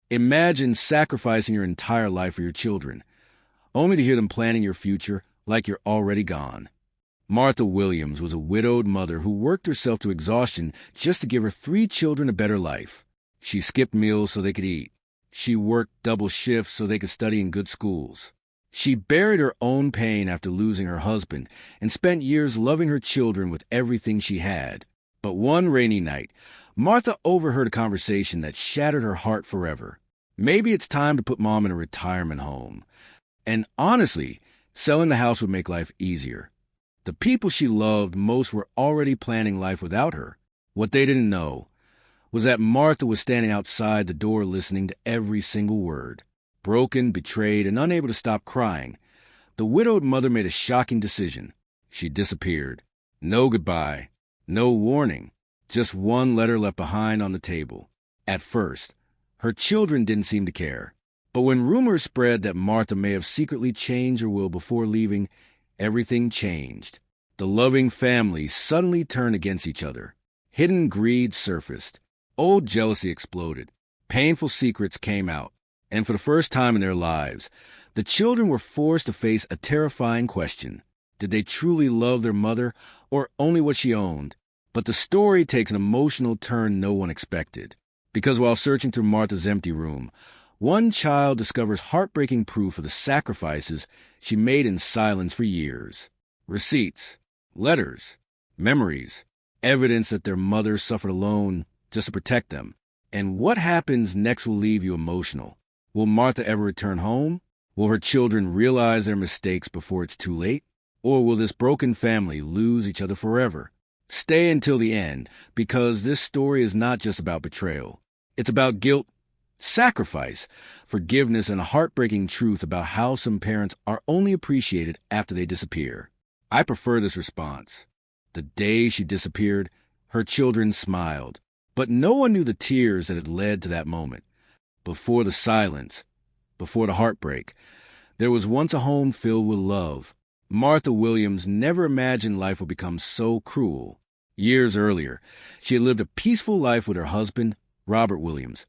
Imagine sacrificing your entire life for your children, only to hear them planning your future like you're already gone. Martha Williams was a widowed mother who worked herself to exhaustion just to give her 3 children a better life. She skipped meals so they could eat. She worked double shifts so they could study in good schools. She buried her own pain after losing her husband and spent years loving her children with everything she had. But one rainy night, Martha overheard a conversation that shattered her heart forever. Maybe it's time to put Mom in a retirement home. And honestly, selling the house would make life easier. The people she loved most were already planning life without her. What they didn't know was that Martha was standing outside the door listening to every single word. Broken, betrayed, and unable to stop crying, the widowed mother made a shocking decision. She disappeared. No goodbye, no warning, just one letter left behind on the table. At first, her children didn't seem to care. But when rumors spread that Martha may have secretly changed her will before leaving, everything changed. The loving family suddenly turned against each other. Hidden greed surfaced. Old jealousy exploded. Painful secrets came out. And for the first time in their lives, the children were forced to face a terrifying question. Did they truly love their mother, or only what she owned? But the story takes an emotional turn no one expected. Because while searching through Martha's empty room, one child discovers heartbreaking proof of the sacrifices she made in silence for years. Receipts, letters, memories, evidence that their mother suffered alone just to protect them. And what happens next will leave you emotional. Will Martha ever return home? Will her children realize their mistakes before it's too late? Or will this broken family lose each other forever? Stay until the end, because this story is not just about betrayal. It's about guilt, sacrifice, forgiveness, and a heartbreaking truth about how some parents are only appreciated after they disappear. I prefer this response. The day she disappeared, her children smiled. But no one knew the tears that had led to that moment. Before the silence, before the heartbreak, there was once a home filled with love. Martha Williams never imagined life would become so cruel. Years earlier, she had lived a peaceful life with her husband, Robert Williams,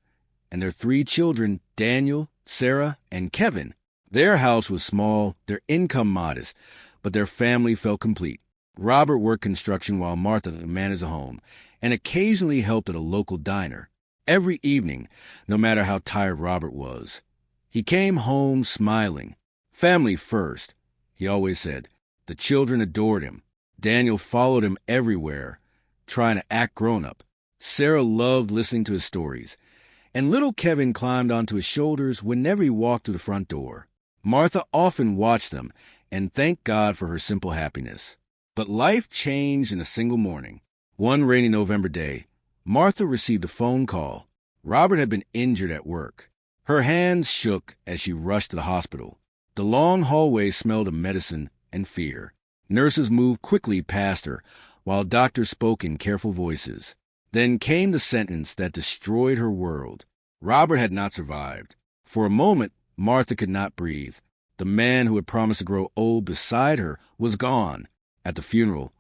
and their 3 children, Daniel, Sarah, and Kevin. Their house was small, their income modest, but their family felt complete. Robert worked construction while Martha managed a home, and occasionally helped at a local diner. Every evening, no matter how tired Robert was, he came home smiling. Family first, he always said. The children adored him. Daniel followed him everywhere, trying to act grown-up. Sarah loved listening to his stories, and little Kevin climbed onto his shoulders whenever he walked through the front door. Martha often watched them and thanked God for her simple happiness. But life changed in a single morning. One rainy November day, Martha received a phone call. Robert had been injured at work. Her hands shook as she rushed to the hospital. The long hallway smelled of medicine and fear. Nurses moved quickly past her, while doctors spoke in careful voices. Then came the sentence that destroyed her world. Robert had not survived. For a moment, Martha could not breathe. The man who had promised to grow old beside her was gone. At the funeral,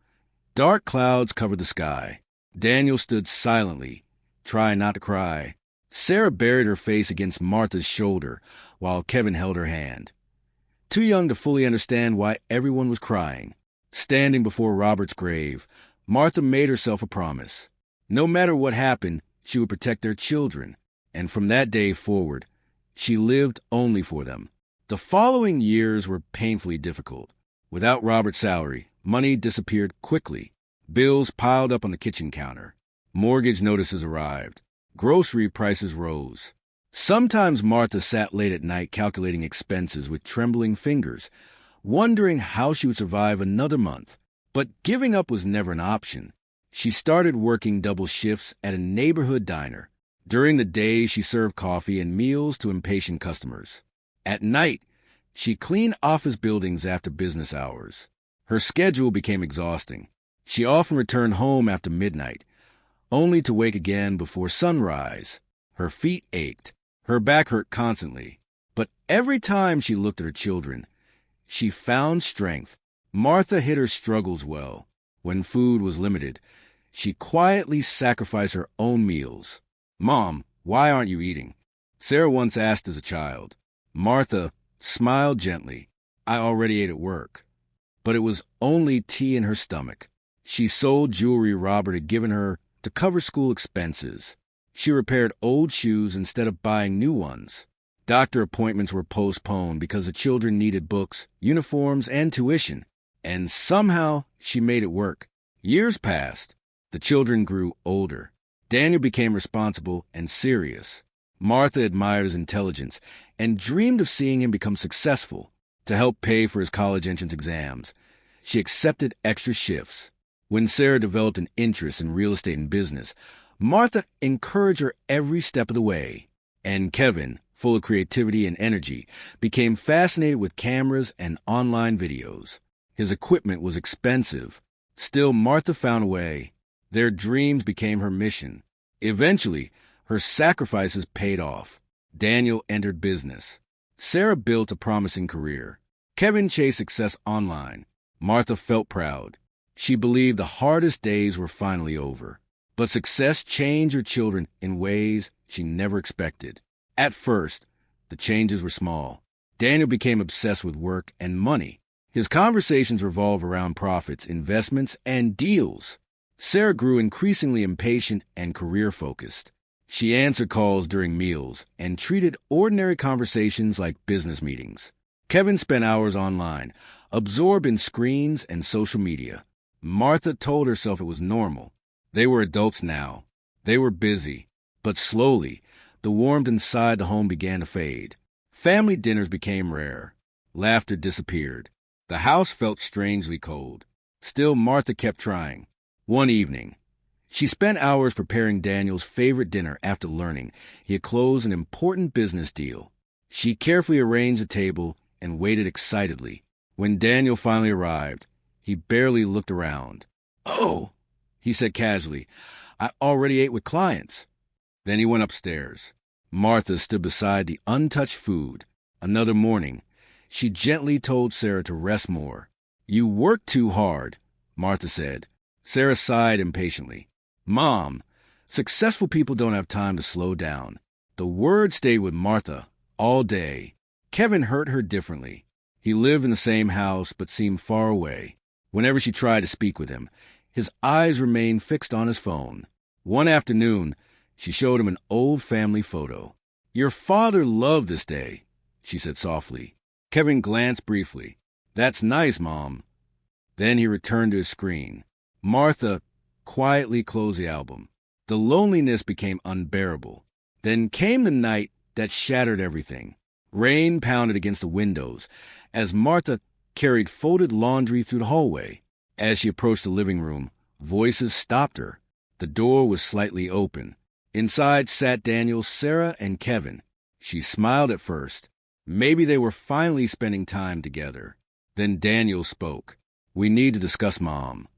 dark clouds covered the sky. Daniel stood silently, trying not to cry. Sarah buried her face against Martha's shoulder, while Kevin held her hand. Too young to fully understand why everyone was crying. Standing before Robert's grave, Martha made herself a promise. No matter what happened, she would protect their children. And from that day forward, she lived only for them. The following years were painfully difficult. Without Robert's salary, money disappeared quickly. Bills piled up on the kitchen counter. Mortgage notices arrived. Grocery prices rose. Sometimes Martha sat late at night calculating expenses with trembling fingers, wondering how she would survive another month. But giving up was never an option. She started working double shifts at a neighborhood diner. During the day, she served coffee and meals to impatient customers. At night, she cleaned office buildings after business hours. Her schedule became exhausting. She often returned home after midnight, only to wake again before sunrise. Her feet ached. Her back hurt constantly. But every time she looked at her children, she found strength. Martha hid her struggles well. When food was limited, she quietly sacrificed her own meals. "Mom, why aren't you eating?" Sarah once asked as a child. Martha smiled gently. I already ate at work. But it was only tea in her stomach. She sold jewelry Robert had given her to cover school expenses. She repaired old shoes instead of buying new ones. Doctor appointments were postponed because the children needed books, uniforms, and tuition. And somehow she made it work. Years passed. The children grew older. Daniel became responsible and serious. Martha admired his intelligence and dreamed of seeing him become successful. To help pay for his college entrance exams, she accepted extra shifts. When Sarah developed an interest in real estate and business, Martha encouraged her every step of the way. And Kevin, full of creativity and energy, became fascinated with cameras and online videos. His equipment was expensive. Still, Martha found a way. Their dreams became her mission. Eventually, her sacrifices paid off. Daniel entered business. Sarah built a promising career. Kevin chased success online. Martha felt proud. She believed the hardest days were finally over. But success changed her children in ways she never expected. At first, the changes were small. Daniel became obsessed with work and money. His conversations revolved around profits, investments, and deals. Sarah grew increasingly impatient and career-focused. She answered calls during meals and treated ordinary conversations like business meetings. Kevin spent hours online, absorbed in screens and social media. Martha told herself it was normal. They were adults now. They were busy. But slowly, the warmth inside the home began to fade. Family dinners became rare. Laughter disappeared. The house felt strangely cold. Still, Martha kept trying. One evening, she spent hours preparing Daniel's favorite dinner after learning he had closed an important business deal. She carefully arranged the table and waited excitedly. When Daniel finally arrived, he barely looked around. "Oh," he said casually, "I already ate with clients." Then he went upstairs. Martha stood beside the untouched food. Another morning, she gently told Sarah to rest more. "You work too hard," Martha said. Sarah sighed impatiently. "Mom, successful people don't have time to slow down." The word stayed with Martha all day. Kevin hurt her differently. He lived in the same house but seemed far away. Whenever she tried to speak with him, his eyes remained fixed on his phone. One afternoon, she showed him an old family photo. "Your father loved this day," she said softly. Kevin glanced briefly. "That's nice, Mom." Then he returned to his screen. Martha quietly closed the album. The loneliness became unbearable. Then came the night that shattered everything. Rain pounded against the windows as Martha carried folded laundry through the hallway. As she approached the living room, voices stopped her. The door was slightly open. Inside sat Daniel, Sarah, and Kevin. She smiled at first. Maybe they were finally spending time together. Then Daniel spoke. "We need to discuss Mom."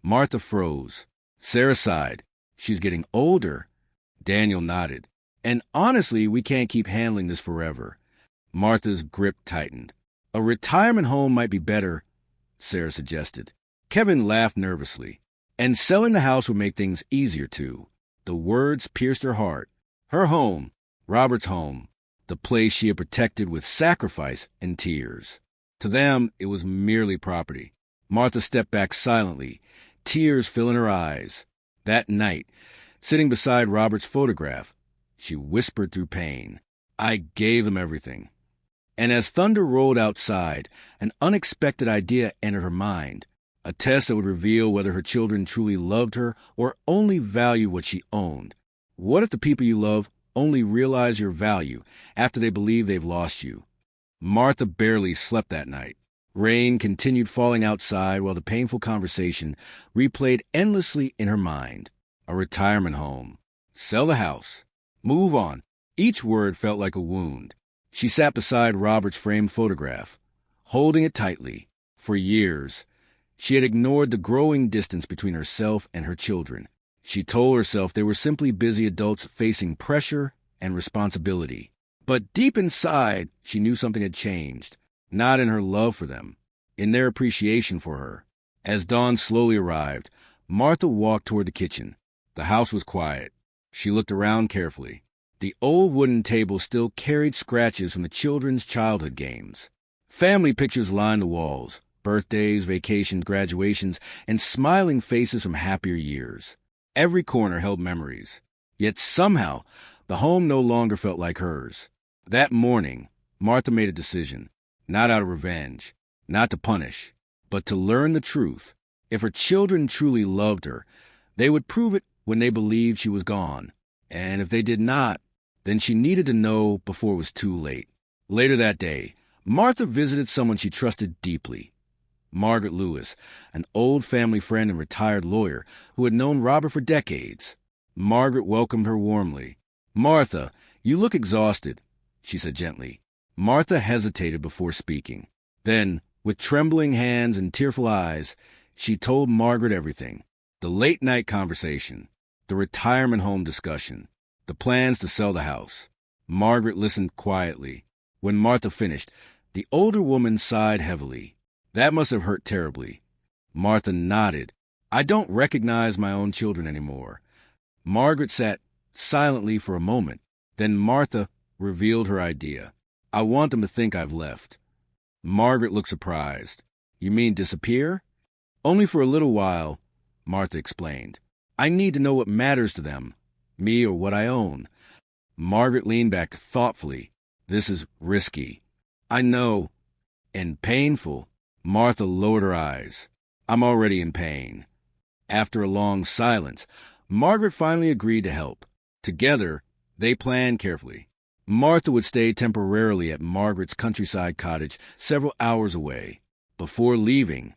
Martha froze. Sarah sighed. "She's getting older." Daniel nodded. "And honestly, we can't keep handling this forever." Martha's grip tightened. "A retirement home might be better," Sarah suggested. Kevin laughed nervously. "And selling the house would make things easier, too." The words pierced her heart. Her home, Robert's home, the place she had protected with sacrifice and tears. To them, it was merely property. Martha stepped back silently, tears filling her eyes. That night, sitting beside Robert's photograph, she whispered through pain, "I gave them everything." And as thunder rolled outside, an unexpected idea entered her mind, a test that would reveal whether her children truly loved her or only valued what she owned. What if the people you love only realize your value after they believe they've lost you? Martha barely slept that night. Rain continued falling outside while the painful conversation replayed endlessly in her mind. A retirement home. Sell the house. Move on. Each word felt like a wound. She sat beside Robert's framed photograph, holding it tightly. For years, she had ignored the growing distance between herself and her children. She told herself they were simply busy adults facing pressure and responsibility. But deep inside, she knew something had changed. Not in her love for them, in their appreciation for her. As dawn slowly arrived, Martha walked toward the kitchen. The house was quiet. She looked around carefully. The old wooden table still carried scratches from the children's childhood games. Family pictures lined the walls, birthdays, vacations, graduations, and smiling faces from happier years. Every corner held memories. Yet somehow, the home no longer felt like hers. That morning, Martha made a decision, not out of revenge, not to punish, but to learn the truth. If her children truly loved her, they would prove it when they believed she was gone. And if they did not, then she needed to know before it was too late. Later that day, Martha visited someone she trusted deeply. Margaret Lewis, an old family friend and retired lawyer who had known Robert for decades. Margaret welcomed her warmly. "Martha, you look exhausted," she said gently. Martha hesitated before speaking. Then, with trembling hands and tearful eyes, she told Margaret everything. The late-night conversation, the retirement home discussion, the plans to sell the house. Margaret listened quietly. When Martha finished, the older woman sighed heavily. "That must have hurt terribly." Martha nodded. "I don't recognize my own children anymore." Margaret sat silently for a moment. Then Martha revealed her idea. "I want them to think I've left." Margaret looked surprised. "You mean disappear?" "Only for a little while," Martha explained. "I need to know what matters to them, me or what I own." Margaret leaned back thoughtfully. "This is risky." "I know." "And painful." Martha lowered her eyes. "I'm already in pain." After a long silence, Margaret finally agreed to help. Together, they planned carefully. Martha would stay temporarily at Margaret's countryside cottage several hours away. Before leaving,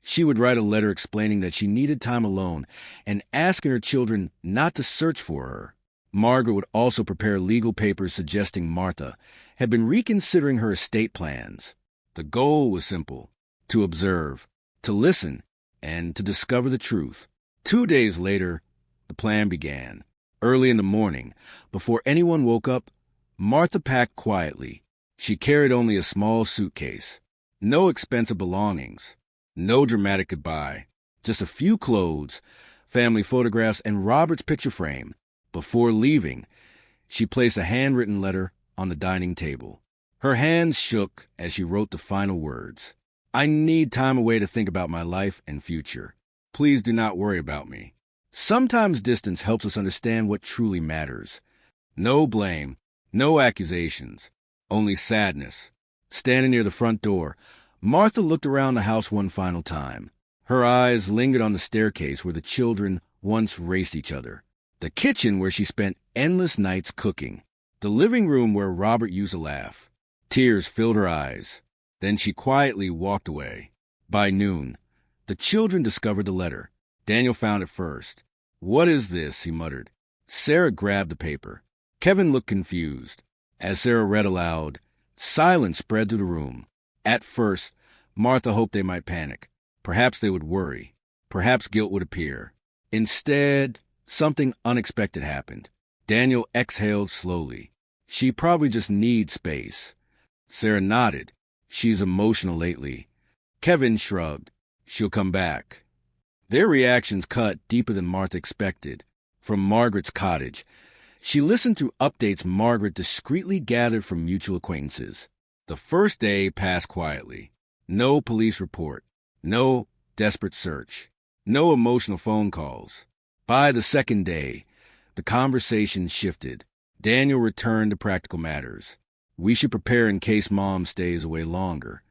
she would write a letter explaining that she needed time alone and asking her children not to search for her. Margaret would also prepare legal papers suggesting Martha had been reconsidering her estate plans. The goal was simple: to observe, to listen, and to discover the truth. 2 days later, the plan began. Early in the morning, before anyone woke up, Martha packed quietly. She carried only a small suitcase. No expensive belongings. No dramatic goodbye. Just a few clothes, family photographs, and Robert's picture frame. Before leaving, she placed a handwritten letter on the dining table. Her hands shook as she wrote the final words. "I need time away to think about my life and future. Please do not worry about me." Sometimes distance helps us understand what truly matters. No blame, no accusations, only sadness. Standing near the front door, Martha looked around the house one final time. Her eyes lingered on the staircase where the children once raced each other. The kitchen where she spent endless nights cooking. The living room where Robert used to laugh. Tears filled her eyes. Then she quietly walked away. By noon, the children discovered the letter. Daniel found it first. "What is this?" he muttered. Sarah grabbed the paper. Kevin looked confused. As Sarah read aloud, silence spread through the room. At first, Martha hoped they might panic. Perhaps they would worry. Perhaps guilt would appear. Instead, something unexpected happened. Daniel exhaled slowly. "She probably just needs space." Sarah nodded. "She's emotional lately." Kevin shrugged. "She'll come back." Their reactions cut deeper than Martha expected. From Margaret's cottage, she listened to updates Margaret discreetly gathered from mutual acquaintances. The first day passed quietly. No police report. No desperate search. No emotional phone calls. By the second day, the conversation shifted. Daniel returned to practical matters. "We should prepare in case Mom stays away longer."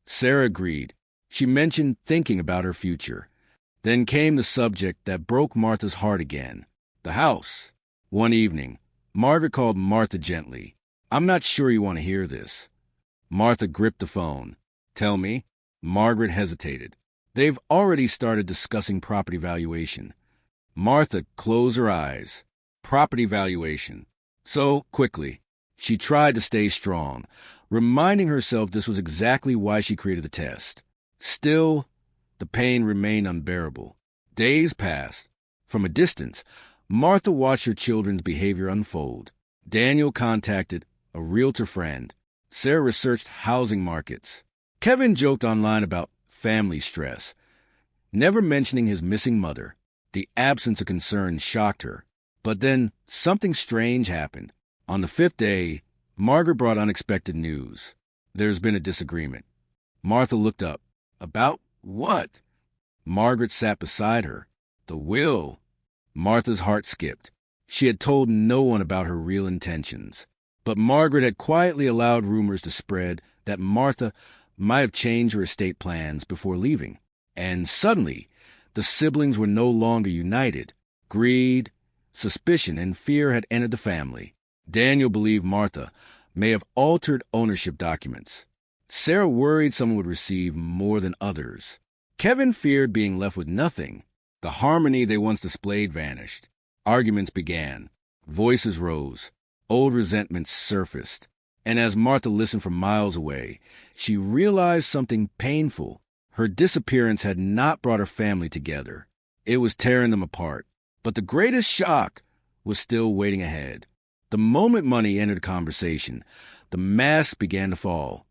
Sarah agreed. She mentioned thinking about her future. Then came the subject that broke Martha's heart again: the house. One evening, Margaret called Martha gently. "I'm not sure you want to hear this." Martha gripped the phone. "Tell me." Margaret hesitated. "They've already started discussing property valuation." Martha closed her eyes. Property valuation. So, quickly, she tried to stay strong, reminding herself this was exactly why she created the test. Still, the pain remained unbearable. Days passed. From a distance, Martha watched her children's behavior unfold. Daniel contacted a realtor friend. Sarah researched housing markets. Kevin joked online about family stress, never mentioning his missing mother. The absence of concern shocked her. But then something strange happened. On the fifth day, Margaret brought unexpected news. There's been a disagreement. Martha looked up. About what? Margaret sat beside her. The will. Martha's heart skipped. She had told no one about her real intentions. But Margaret had quietly allowed rumors to spread that Martha might have changed her estate plans before leaving. And suddenly, the siblings were no longer united. Greed, suspicion, and fear had entered the family. Daniel believed Martha may have altered ownership documents. Sarah worried someone would receive more than others. Kevin feared being left with nothing. The harmony they once displayed vanished. Arguments began. Voices rose. Old resentments surfaced. And as Martha listened from miles away, she realized something painful. Her disappearance had not brought her family together. It was tearing them apart. But the greatest shock was still waiting ahead. The moment money entered the conversation, the mask began to fall.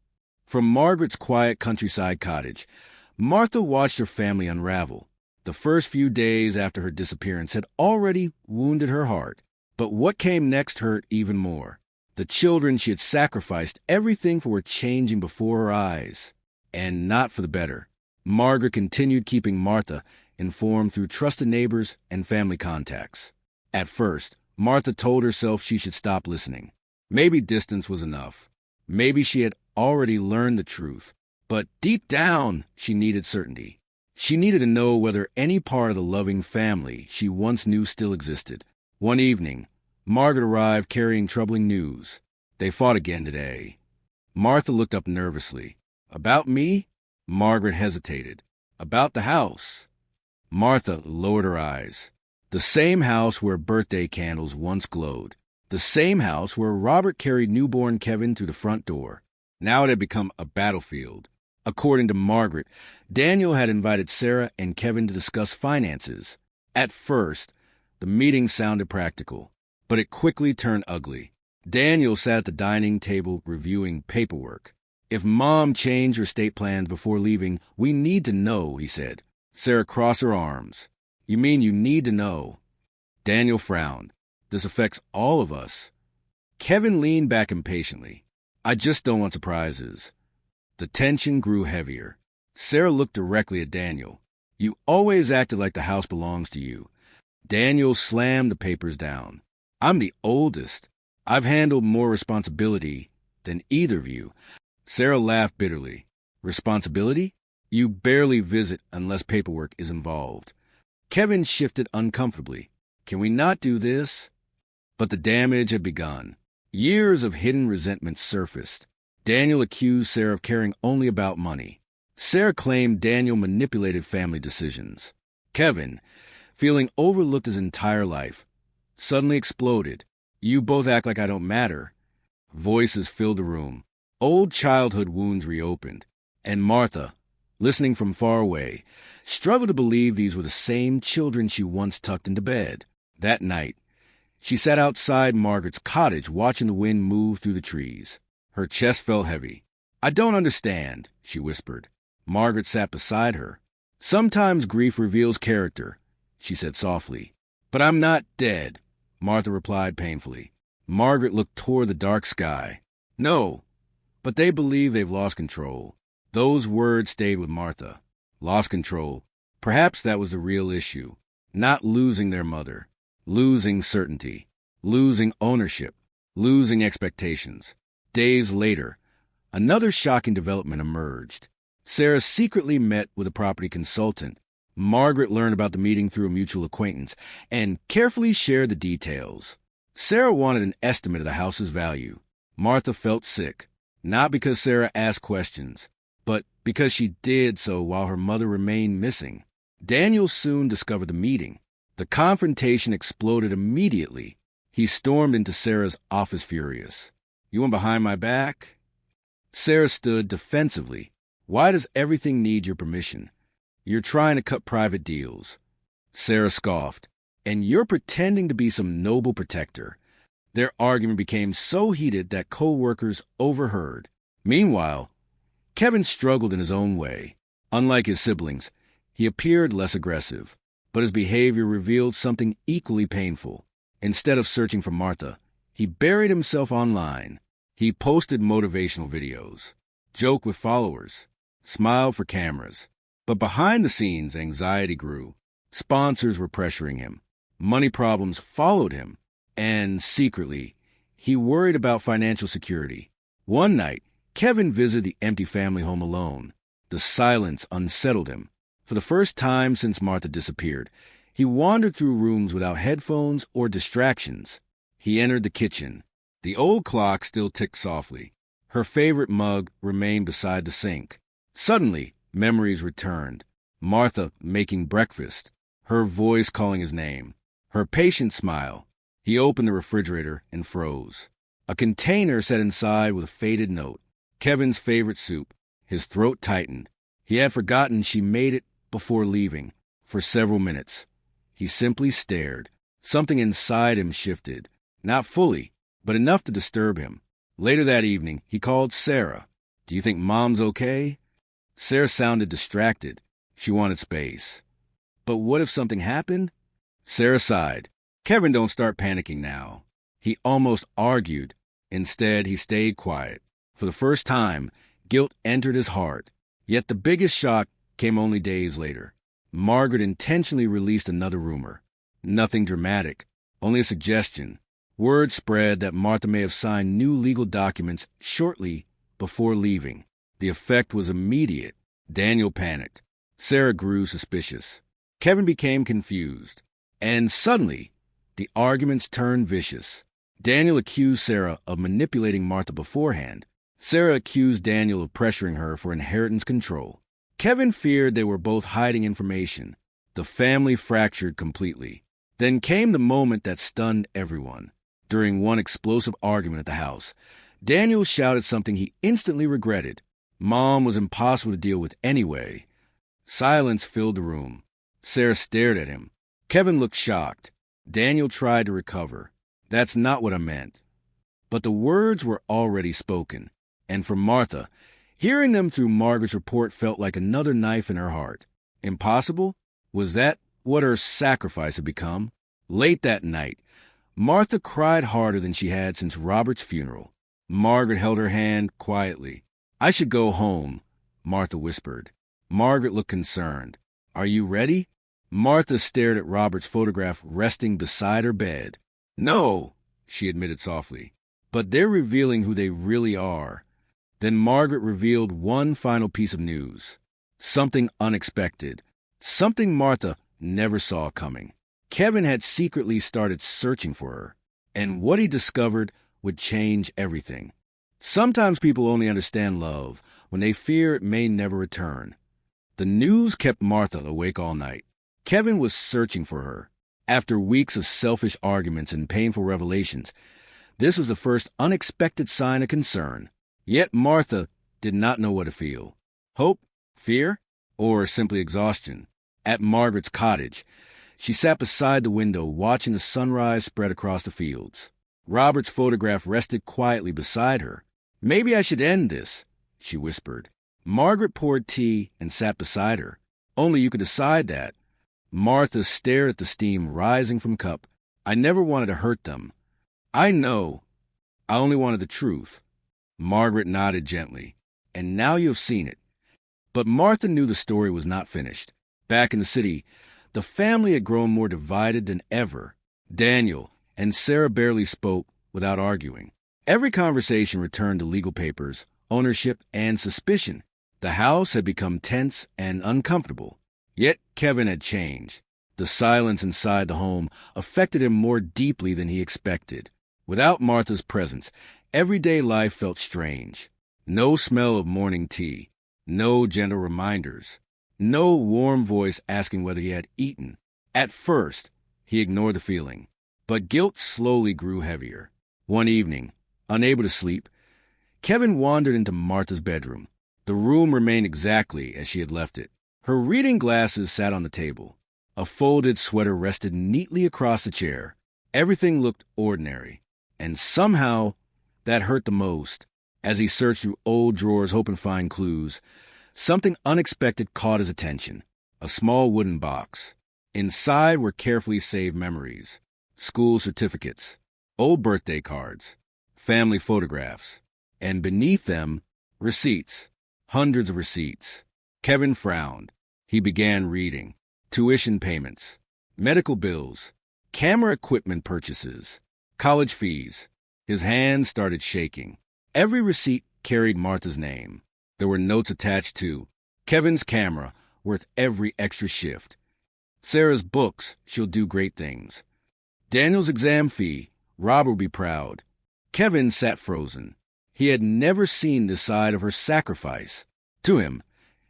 From Margaret's quiet countryside cottage, Martha watched her family unravel. The first few days after her disappearance had already wounded her heart. But what came next hurt even more. The children she had sacrificed everything for were changing before her eyes, and not for the better. Margaret continued keeping Martha informed through trusted neighbors and family contacts. At first, Martha told herself she should stop listening. Maybe distance was enough. Maybe she had already learned the truth. But deep down, she needed certainty. She needed to know whether any part of the loving family she once knew still existed. One evening, Margaret arrived carrying troubling news. They fought again today. Martha looked up nervously. About me? Margaret hesitated. About the house? Martha lowered her eyes. The same house where birthday candles once glowed. The same house where Robert carried newborn Kevin to the front door. Now it had become a battlefield. According to Margaret, Daniel had invited Sarah and Kevin to discuss finances. At first, the meeting sounded practical, but it quickly turned ugly. Daniel sat at the dining table reviewing paperwork. If Mom changed her estate plans before leaving, we need to know, he said. Sarah crossed her arms. You mean you need to know? Daniel frowned. This affects all of us. Kevin leaned back impatiently. I just don't want surprises. The tension grew heavier. Sarah looked directly at Daniel. You always acted like the house belongs to you. Daniel slammed the papers down. I'm the oldest. I've handled more responsibility than either of you. Sarah laughed bitterly. Responsibility? You barely visit unless paperwork is involved. Kevin shifted uncomfortably. Can we not do this? But the damage had begun. Years of hidden resentment surfaced. Daniel accused Sarah of caring only about money. Sarah claimed Daniel manipulated family decisions. Kevin, feeling overlooked his entire life, suddenly exploded. You both act like I don't matter. Voices filled the room. Old childhood wounds reopened. And Martha, listening from far away, struggled to believe these were the same children she once tucked into bed. That night, she sat outside Margaret's cottage watching the wind move through the trees. Her chest felt heavy. I don't understand, she whispered. Margaret sat beside her. Sometimes grief reveals character, she said softly. But I'm not dead, Martha replied painfully. Margaret looked toward the dark sky. No, but they believe they've lost control. Those words stayed with Martha. Lost control. Perhaps that was the real issue. Not losing their mother. Losing certainty. Losing ownership. Losing expectations. Days later, another shocking development emerged. Sarah secretly met with a property consultant. Margaret learned about the meeting through a mutual acquaintance and carefully shared the details. Sarah wanted an estimate of the house's value. Martha felt sick, not because Sarah asked questions, but because she did so while her mother remained missing. Daniel soon discovered the meeting. The confrontation exploded immediately. He stormed into Sarah's office furious. You went behind my back? Sarah stood defensively. Why does everything need your permission? You're trying to cut private deals. Sarah scoffed. And you're pretending to be some noble protector. Their argument became so heated that co-workers overheard. Meanwhile, Kevin struggled in his own way. Unlike his siblings, he appeared less aggressive, but his behavior revealed something equally painful. Instead of searching for Martha, He buried himself online. He posted motivational videos, joked with followers, smiled for cameras. But behind the scenes, anxiety grew. Sponsors were pressuring him. Money problems followed him. And secretly, he worried about financial security. One night, Kevin visited the empty family home alone. The silence unsettled him. For the first time since Martha disappeared, he wandered through rooms without headphones or distractions. He entered the kitchen. The old clock still ticked softly. Her favorite mug remained beside the sink. Suddenly, memories returned. Martha making breakfast, her voice calling his name, her patient smile. He opened the refrigerator and froze. A container sat inside with a faded note. Kevin's favorite soup. His throat tightened. He had forgotten she made it before leaving. For several minutes, he simply stared. Something inside him shifted. Not fully, but enough to disturb him. Later that evening, he called Sarah. "Do you think Mom's okay?" Sarah sounded distracted. She wanted space. But what if something happened? Sarah sighed. "Kevin, don't start panicking now." He almost argued. Instead, he stayed quiet. For the first time, guilt entered his heart. Yet the biggest shock came only days later. Margaret intentionally released another rumor. Nothing dramatic, only a suggestion. Word spread that Martha may have signed new legal documents shortly before leaving. The effect was immediate. Daniel panicked. Sarah grew suspicious. Kevin became confused. And suddenly, the arguments turned vicious. Daniel accused Sarah of manipulating Martha beforehand. Sarah accused Daniel of pressuring her for inheritance control. Kevin feared they were both hiding information. The family fractured completely. Then came the moment that stunned everyone. During one explosive argument at the house, Daniel shouted something he instantly regretted. Mom was impossible to deal with anyway. Silence filled the room. Sarah stared at him. Kevin looked shocked. Daniel tried to recover. "That's not what I meant." But the words were already spoken. And for Martha, hearing them through Margaret's report felt like another knife in her heart. Impossible? Was that what her sacrifice had become? Late that night, Martha cried harder than she had since Robert's funeral. Margaret held her hand quietly. "I should go home," Martha whispered. Margaret looked concerned. "Are you ready?" Martha stared at Robert's photograph resting beside her bed. "No," she admitted softly. "But they're revealing who they really are." Then Margaret revealed one final piece of news. Something unexpected. Something Martha never saw coming. Kevin had secretly started searching for her, and what he discovered would change everything. Sometimes people only understand love when they fear it may never return. The news kept Martha awake all night. Kevin was searching for her. After weeks of selfish arguments and painful revelations, this was the first unexpected sign of concern. Yet Martha did not know what to feel. Hope? Fear? Or simply exhaustion? At Margaret's cottage, she sat beside the window watching the sunrise spread across the fields. Robert's photograph rested quietly beside her. "Maybe I should end this," she whispered. Margaret poured tea and sat beside her. "Only you could decide that." Martha stared at the steam rising from cup. "I never wanted to hurt them." "I know. I only wanted the truth." Margaret nodded gently. "And now you have seen it." But Martha knew the story was not finished. Back in the city, the family had grown more divided than ever. Daniel and Sarah barely spoke without arguing. Every conversation returned to legal papers, ownership, and suspicion. The house had become tense and uncomfortable. Yet Kevin had changed. The silence inside the home affected him more deeply than he expected. Without Martha's presence, everyday life felt strange. No smell of morning tea. No gentle reminders. No warm voice asking whether he had eaten. At first, he ignored the feeling. But guilt slowly grew heavier. One evening, unable to sleep, Kevin wandered into Martha's bedroom. The room remained exactly as she had left it. Her reading glasses sat on the table. A folded sweater rested neatly across the chair. Everything looked ordinary. And somehow, that hurt the most. As he searched through old drawers hoping to find clues, something unexpected caught his attention. A small wooden box. Inside were carefully saved memories, school certificates, old birthday cards, family photographs, and beneath them, receipts, hundreds of receipts. Kevin frowned. He began reading. Tuition payments, medical bills, camera equipment purchases, college fees. His hands started shaking. Every receipt carried Martha's name. There were notes attached too. Kevin's camera, worth every extra shift. Sarah's books, she'll do great things. Daniel's exam fee, Rob will be proud. Kevin sat frozen. He had never seen this side of her sacrifice. To him,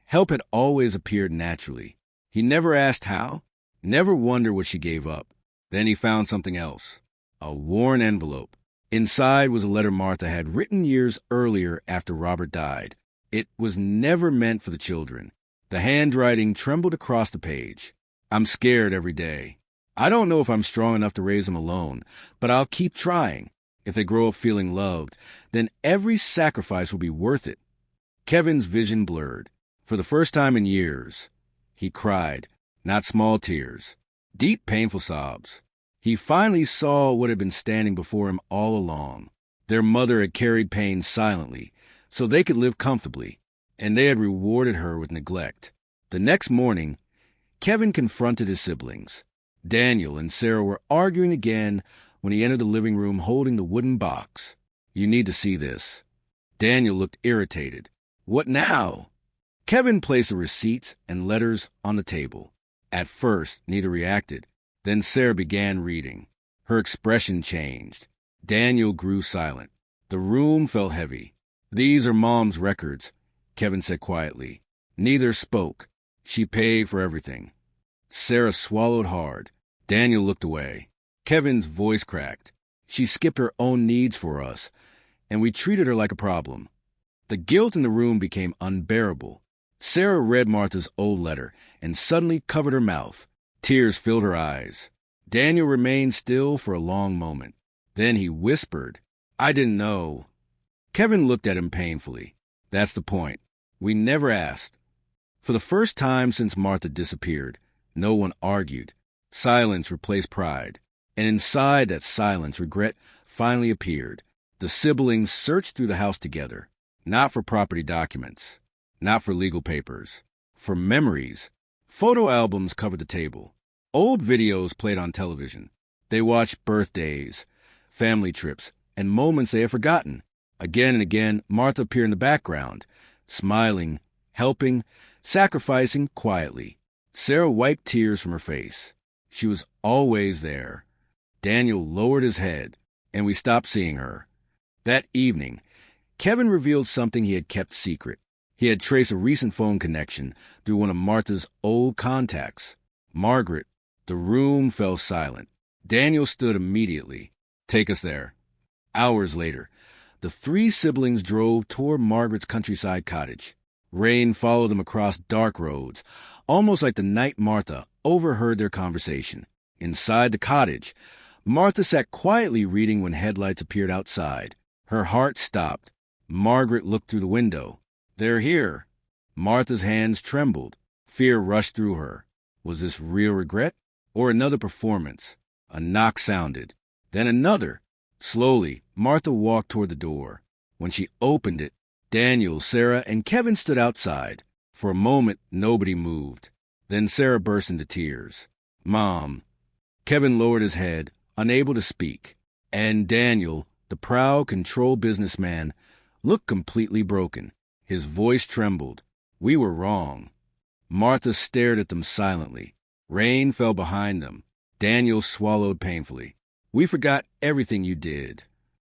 help had always appeared naturally. He never asked how, never wondered what she gave up. Then he found something else, a worn envelope. Inside was a letter Martha had written years earlier after Robert died. It was never meant for the children. The handwriting trembled across the page. I'm scared every day. I don't know if I'm strong enough to raise them alone, but I'll keep trying. If they grow up feeling loved, then every sacrifice will be worth it. Kevin's vision blurred. For the first time in years, he cried, not small tears, deep, painful sobs. He finally saw what had been standing before him all along. Their mother had carried pain silently, so they could live comfortably, and they had rewarded her with neglect. The next morning, Kevin confronted his siblings. Daniel and Sarah were arguing again when he entered the living room holding the wooden box. You need to see this. Daniel looked irritated. What now? Kevin placed the receipts and letters on the table. At first, neither reacted. Then Sarah began reading. Her expression changed. Daniel grew silent. The room felt heavy. These are Mom's records, Kevin said quietly. Neither spoke. She paid for everything. Sarah swallowed hard. Daniel looked away. Kevin's voice cracked. She skipped her own needs for us, and we treated her like a problem. The guilt in the room became unbearable. Sarah read Martha's old letter and suddenly covered her mouth. Tears filled her eyes. Daniel remained still for a long moment. Then he whispered, I didn't know. Kevin looked at him painfully. That's the point. We never asked. For the first time since Martha disappeared, no one argued. Silence replaced pride. And inside that silence, regret finally appeared. The siblings searched through the house together, not for property documents, not for legal papers, for memories. Photo albums covered the table. Old videos played on television. They watched birthdays, family trips, and moments they had forgotten. Again and again, Martha appeared in the background, smiling, helping, sacrificing quietly. Sarah wiped tears from her face. She was always there. Daniel lowered his head, and we stopped seeing her. That evening, Kevin revealed something he had kept secret. He had traced a recent phone connection through one of Martha's old contacts. Margaret. The room fell silent. Daniel stood immediately. Take us there. Hours later, the three siblings drove toward Margaret's countryside cottage. Rain followed them across dark roads, almost like the night Martha overheard their conversation. Inside the cottage, Martha sat quietly reading when headlights appeared outside. Her heart stopped. Margaret looked through the window. They're here. Martha's hands trembled. Fear rushed through her. Was this real regret or another performance? A knock sounded. Then another. Slowly, Martha walked toward the door. When she opened it, Daniel, Sarah, and Kevin stood outside. For a moment, nobody moved. Then Sarah burst into tears. Mom. Kevin lowered his head, unable to speak. And Daniel, the proud, controlled businessman, looked completely broken. His voice trembled. We were wrong. Martha stared at them silently. Rain fell behind them. Daniel swallowed painfully. We forgot everything you did.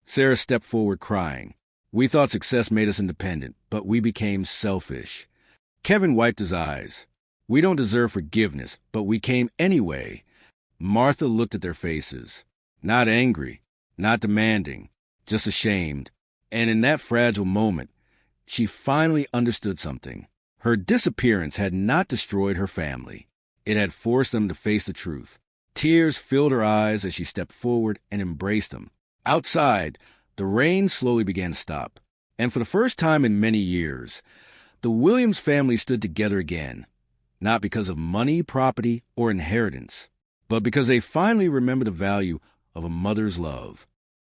Sarah stepped forward crying. We thought success made us independent, but we became selfish. Kevin wiped his eyes. We don't deserve forgiveness, but we came anyway. Martha looked at their faces. Not angry, not demanding, just ashamed. And in that fragile moment, she finally understood something. Her disappearance had not destroyed her family. It had forced them to face the truth. Tears filled her eyes as she stepped forward and embraced them. Outside, the rain slowly began to stop. And for the first time in many years, the Williams family stood together again. Not because of money, property, or inheritance, but because they finally remembered the value of a mother's love.